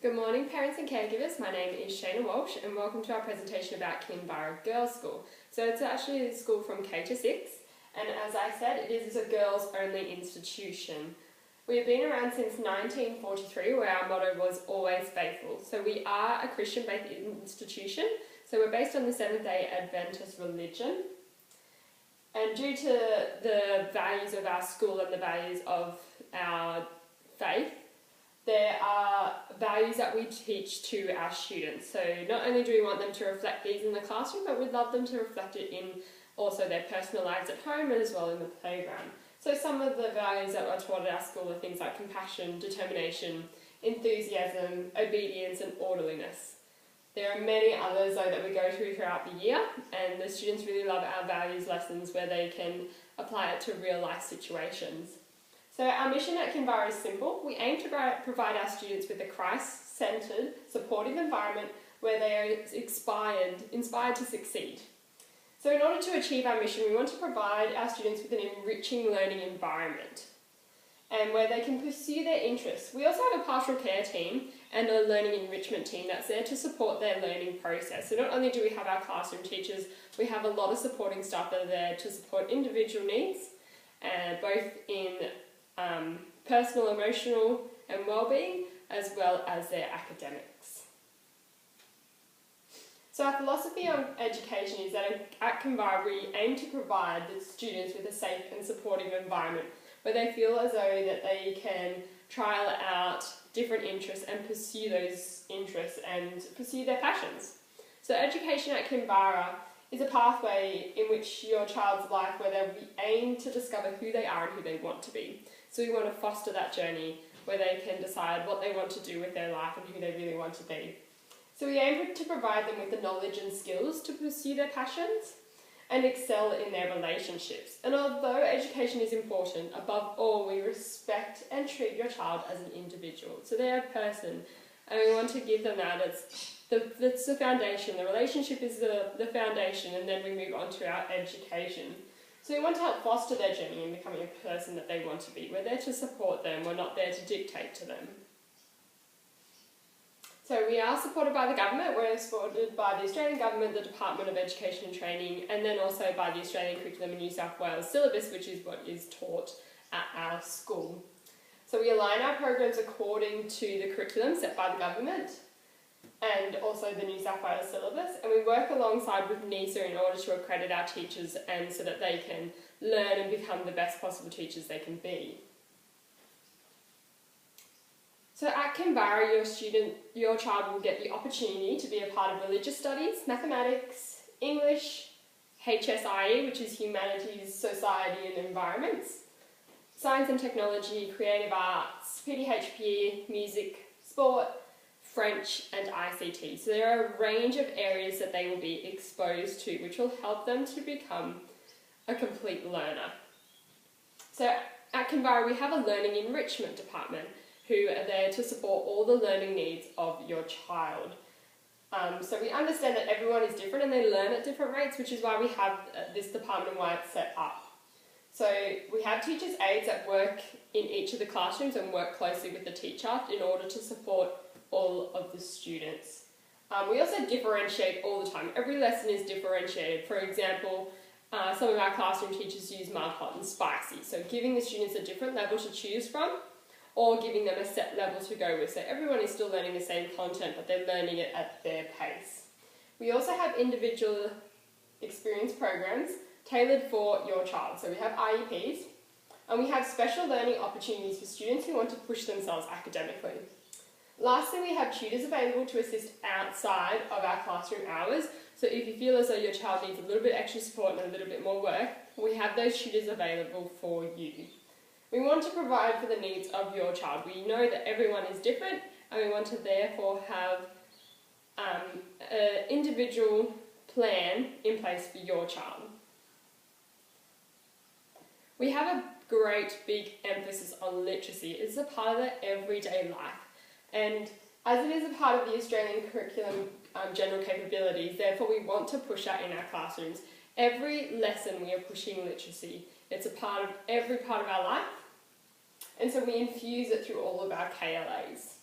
Good morning parents and caregivers, my name is Shayna Walsh and welcome to our presentation about Kinvara Girls School. So it's actually a school from K to 6 and as I said it is a girls only institution. We have been around since 1943 where our motto was always faithful. So we are a Christian based institution, so we're based on the Seventh-day Adventist religion. And due to the values of our school and the values of our faith, there are values that we teach to our students. So not only do we want them to reflect these in the classroom, but we'd love them to reflect it in also their personal lives at home and as well in the playground. So some of the values that are taught at our school are things like compassion, determination, enthusiasm, obedience and orderliness. There are many others though that we go through throughout the year, and the students really love our values lessons where they can apply it to real life situations. So our mission at Kinvara is simple. We aim to provide our students with a Christ-centred, supportive environment where they are inspired to succeed. So in order to achieve our mission, we want to provide our students with an enriching learning environment and where they can pursue their interests. We also have a pastoral care team and a learning enrichment team that's there to support their learning process. So not only do we have our classroom teachers, we have a lot of supporting staff that are there to support individual needs, both in personal, emotional and well-being, as well as their academics. So our philosophy on education is that at Kinvara we aim to provide the students with a safe and supportive environment where they feel as though that they can trial out different interests and pursue those interests and pursue their passions. So education at Kinvara is a pathway in which your child's life where they aim to discover who they are and who they want to be. So we want to foster that journey where they can decide what they want to do with their life and who they really want to be. So we aim to provide them with the knowledge and skills to pursue their passions and excel in their relationships. And although education is important, above all we respect and treat your child as an individual. So they're a person and we want to give them that. It's the foundation. The relationship is the foundation, and then we move on to our education. So we want to help foster their journey in becoming a person that they want to be. We're there to support them, we're not there to dictate to them. So we are supported by the government. We're supported by the Australian Government, the Department of Education and Training, and then also by the Australian Curriculum and New South Wales syllabus, which is what is taught at our school. So we align our programs according to the curriculum set by the government and also the New South Wales syllabus, and we work alongside with NISA in order to accredit our teachers and so that they can learn and become the best possible teachers they can be. So at Kinvara, your child will get the opportunity to be a part of religious studies, mathematics, English, HSIE, which is Humanities, Society and Environments, Science and Technology, Creative Arts, PDHPE, Music, Sport, French and ICT. So there are a range of areas that they will be exposed to which will help them to become a complete learner. So at Kinvara we have a learning enrichment department who are there to support all the learning needs of your child. So we understand that everyone is different and they learn at different rates, which is why we have this department and why it's set up. So we have teachers' aides that work in each of the classrooms and work closely with the teacher in order to support all of the students. We also differentiate all the time. Every lesson is differentiated. For example, some of our classroom teachers use mild, hot and spicy. So giving the students a different level to choose from or giving them a set level to go with. So everyone is still learning the same content, but they're learning it at their pace. We also have individual experience programs tailored for your child. So we have IEPs and we have special learning opportunities for students who want to push themselves academically. Lastly, we have tutors available to assist outside of our classroom hours. So if you feel as though your child needs a little bit extra support and a little bit more work, we have those tutors available for you. We want to provide for the needs of your child. We know that everyone is different and we want to therefore have an individual plan in place for your child. We have a great big emphasis on literacy. It's a part of their everyday life. And as it is a part of the Australian curriculum general capabilities, therefore we want to push that in our classrooms. Every lesson we are pushing literacy. It's a part of every part of our life. And so we infuse it through all of our KLAs.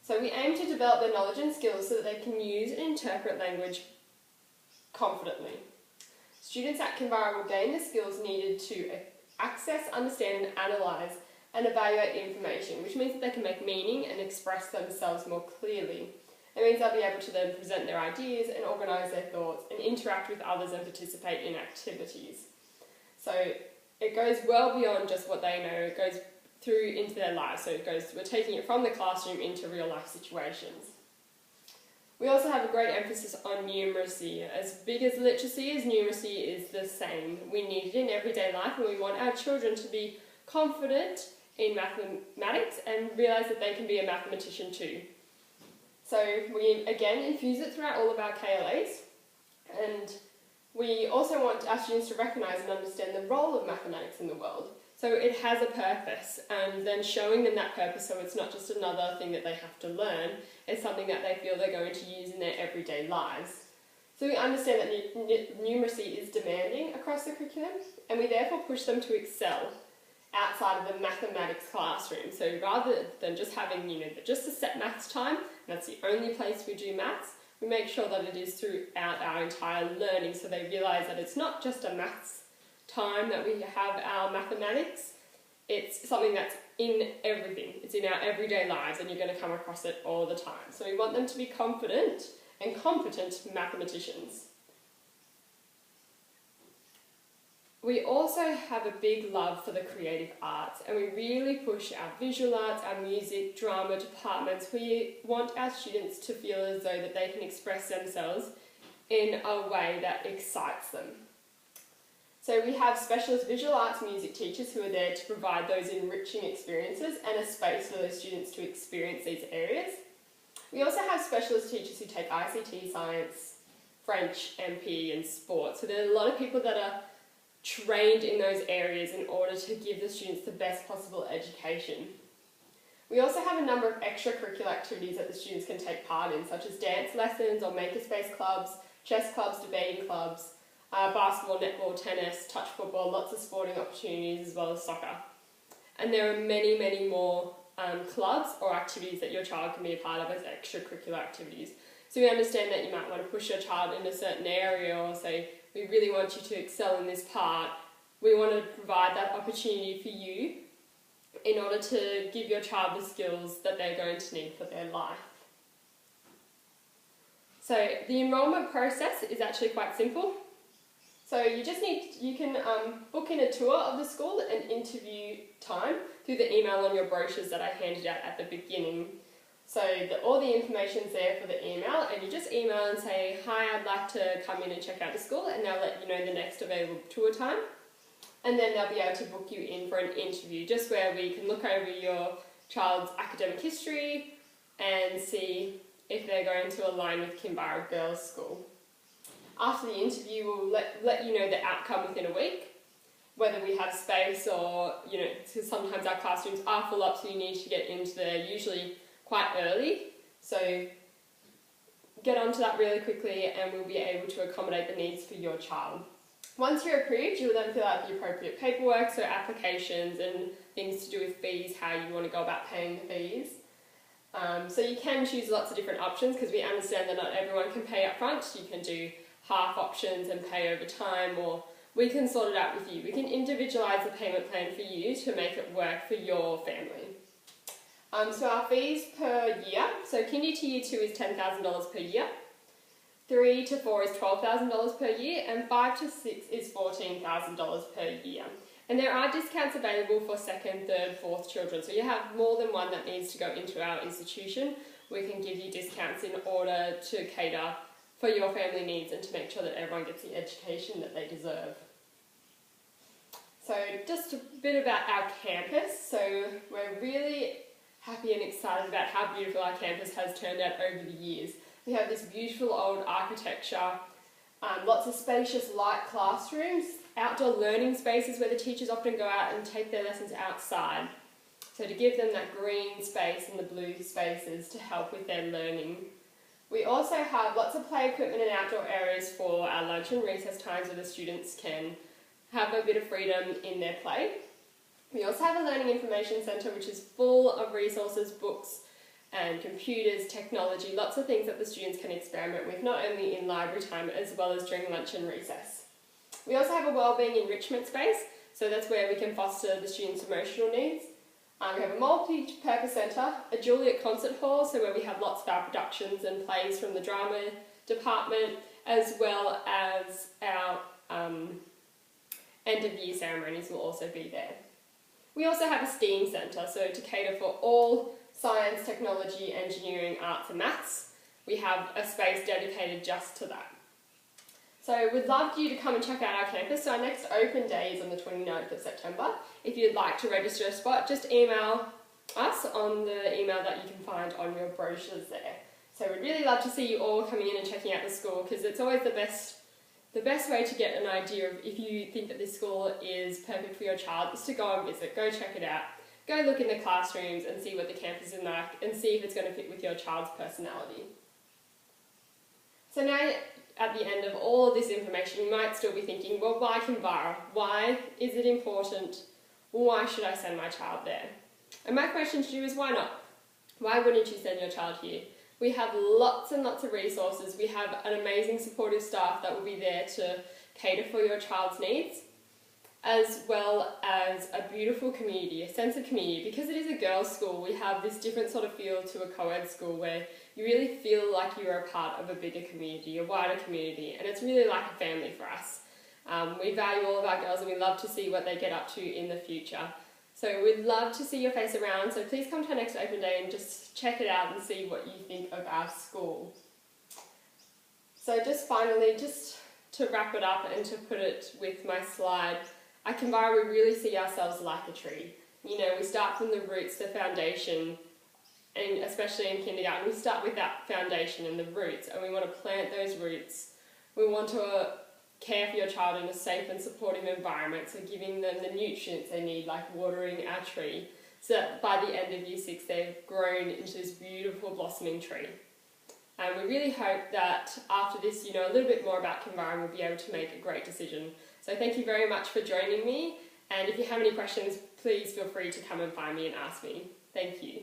So we aim to develop their knowledge and skills so that they can use and interpret language confidently. Students at Kinvara will gain the skills needed to access, understand and analyse and evaluate information, which means that they can make meaning and express themselves more clearly. It means they'll be able to then present their ideas and organise their thoughts and interact with others and participate in activities. So it goes well beyond just what they know, it goes through into their lives. So we're taking it from the classroom into real life situations. We also have a great emphasis on numeracy. As big as literacy is, numeracy is the same. We need it in everyday life, and we want our children to be confident in mathematics and realise that they can be a mathematician too. So we again infuse it throughout all of our KLAs, and we also want our students to recognise and understand the role of mathematics in the world. So it has a purpose, and then showing them that purpose so it's not just another thing that they have to learn, it's something that they feel they're going to use in their everyday lives. So we understand that numeracy is demanding across the curriculum, and we therefore push them to excel outside of the mathematics classroom. So rather than just having, just a set maths time, and that's the only place we do maths, we make sure that it is throughout our entire learning, so they realise that it's not just a maths time that we have our mathematics, it's something that's in everything. It's in our everyday lives, and you're going to come across it all the time. So we want them to be confident and competent mathematicians. We also have a big love for the creative arts, and we really push our visual arts, our music, drama departments. We want our students to feel as though that they can express themselves in a way that excites them. So we have specialist visual arts music teachers who are there to provide those enriching experiences and a space for those students to experience these areas. We also have specialist teachers who take ICT, science, French, MP and sport. So there are a lot of people that are trained in those areas in order to give the students the best possible education. We also have a number of extracurricular activities that the students can take part in, such as dance lessons or makerspace clubs, chess clubs, debating clubs, basketball, netball, tennis, touch football, lots of sporting opportunities as well as soccer. And there are many, many more clubs or activities that your child can be a part of as extracurricular activities. So we understand that you might want to push your child in a certain area, or say, we really want you to excel in this part. We want to provide that opportunity for you in order to give your child the skills that they're going to need for their life. So the enrolment process is actually quite simple. So you can book in a tour of the school and interview time through the email on your brochures that I handed out at the beginning. So all the information's there for the email, and you just email and say, hi, I'd like to come in and check out the school, and they'll let you know the next available tour time. And then they'll be able to book you in for an interview, just where we can look over your child's academic history and see if they're going to align with Kinvara Girls' School. After the interview, we'll let you know the outcome within a week, whether we have space or, because sometimes our classrooms are full up, so you need to get into there usually quite early. So get onto that really quickly, and we'll be able to accommodate the needs for your child. Once you're approved, you'll then fill out the appropriate paperwork, so applications and things to do with fees, how you want to go about paying the fees. So you can choose lots of different options, because we understand that not everyone can pay up front. You can do half options and pay over time, or we can sort it out with you. We can individualise the payment plan for you to make it work for your family. So our fees per year, so Kindy to Year 2 is $10,000 per year, 3 to 4 is $12,000 per year, and 5 to 6 is $14,000 per year. And there are discounts available for second, third, fourth children. So you have more than one that needs to go into our institution. We can give you discounts in order to cater for your family needs and to make sure that everyone gets the education that they deserve. So just a bit about our campus. So we're really happy and excited about how beautiful our campus has turned out over the years. We have this beautiful old architecture, lots of spacious light classrooms, outdoor learning spaces where the teachers often go out and take their lessons outside. So to give them that green space and the blue spaces to help with their learning. We also have lots of play equipment and outdoor areas for our lunch and recess times where the students can have a bit of freedom in their play. We also have a learning information centre which is full of resources, books and computers, technology, lots of things that the students can experiment with, not only in library time as well as during lunch and recess. We also have a wellbeing enrichment space, so that's where we can foster the students' emotional needs. We have a multi-purpose centre, a Juliet concert hall, so where we have lots of our productions and plays from the drama department, as well as our end of year ceremonies will also be there. We also have a STEAM centre, so to cater for all science, technology, engineering, arts and maths. We have a space dedicated just to that. So we'd love you to come and check out our campus. So our next open day is on the 29th of September. If you'd like to register a spot, just email us on the email that you can find on your brochures there. So we'd really love to see you all coming in and checking out the school, because it's always the best way to get an idea of if you think that this school is perfect for your child is to go and visit, go check it out, go look in the classrooms and see what the campus is like and see if it's going to fit with your child's personality. So now, at the end of all of this information, you might still be thinking, well, why Kinvara? Why is it important? Why should I send my child there? And my question to you is, why not? Why wouldn't you send your child here? We have lots and lots of resources. We have an amazing supportive staff that will be there to cater for your child's needs, as well as a beautiful community, a sense of community. Because it is a girls' school, we have this different sort of feel to a co-ed school where you really feel like you're a part of a bigger community, a wider community, and it's really like a family for us. We value all of our girls and we love to see what they get up to in the future. So we'd love to see your face around, so please come to our next open day and just check it out and see what you think of our school. So just finally, just to wrap it up and to put it with my slide, at Kinvara we really see ourselves like a tree. You know, we start from the roots, the foundation, and especially in kindergarten, we start with that foundation and the roots, and we want to plant those roots. We want to care for your child in a safe and supportive environment, so giving them the nutrients they need, like watering our tree, so that by the end of Year 6 they've grown into this beautiful blossoming tree. And we really hope that after this you know a little bit more about Kinvara and we'll be able to make a great decision. So thank you very much for joining me, and if you have any questions, please feel free to come and find me and ask me. Thank you.